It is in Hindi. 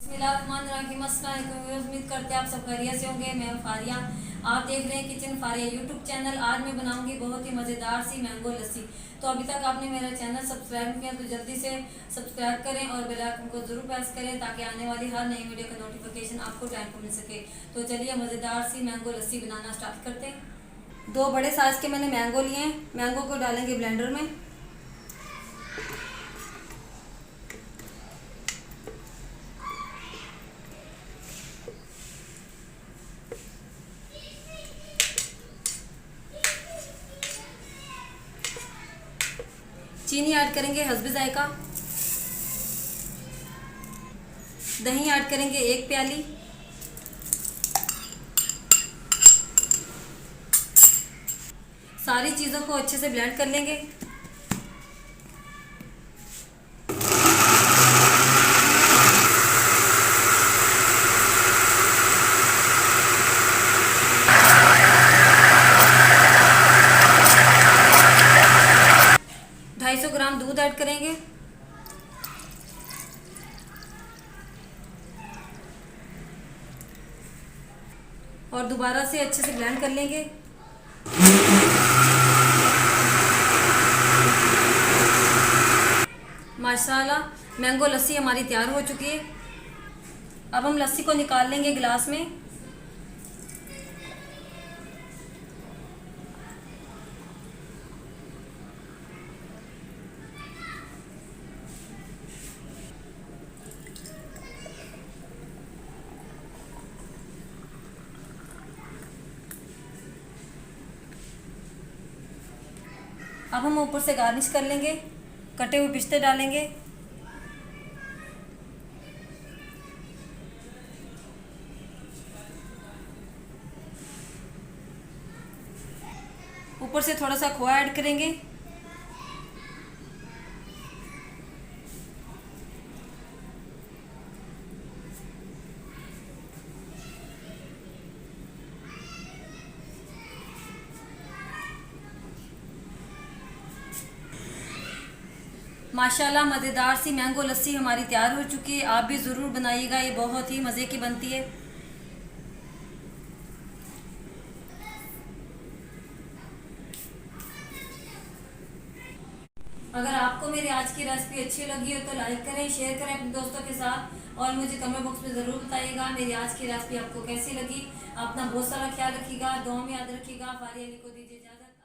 बिस्मिल्लाहिर्रहमानिर्रहीम। उम्मीद करते हैं आप सब खैरियत से होंगे। मैं फारिया, आप देख रहे हैं किचन फारिया यूट्यूब चैनल। आज मैं बनाऊंगी बहुत ही मज़ेदार सी मैंगो लस्सी। तो अभी तक आपने मेरा चैनल सब्सक्राइब नहीं किया तो जल्दी से सब्सक्राइब करें और बेल आइकन को ज़रूर प्रेस करें ताकि आने वाली हर नई वीडियो का नोटिफिकेशन आपको टाइम पर मिल सके। तो चलिए मज़ेदार सी मैंगो लस्सी बनाना स्टार्ट करते हैं। 2 बड़े साइज़ के मैंने मैंगो लिए हैं। मैंगो को डालेंगे ब्लेंडर में। चीनी ऐड करेंगे हस्बे जायका। दही ऐड करेंगे 1 प्याली। सारी चीज़ों को अच्छे से ब्लेंड कर लेंगे। ढाई 250 ग्राम दूध ऐड करेंगे। और दोबारा से अच्छे से ब्लेंड कर लेंगे। माशाल्लाह मैंगो लस्सी हमारी तैयार हो चुकी है। अब हम लस्सी को निकाल लेंगे गिलास में। अब हम ऊपर से गार्निश कर लेंगे। कटे हुए पिस्ते डालेंगे। ऊपर से थोड़ा सा खोआ ऐड करेंगे। माशाल्लाह मज़ेदार सी मैंगो लस्सी हमारी तैयार हो चुकी है। आप भी ज़रूर बनाइएगा, ये बहुत ही मज़े की बनती है। अगर आपको मेरी आज की रेसिपी अच्छी लगी हो तो लाइक करें, शेयर करें अपने दोस्तों के साथ और मुझे कमेंट बॉक्स में ज़रूर बताइएगा मेरी आज की रेसिपी आपको कैसी लगी। अपना बहुत सारा ख्याल रखिएगा, दुआ में याद रखिएगा। फारिया अली को दीजिए इजाज़त।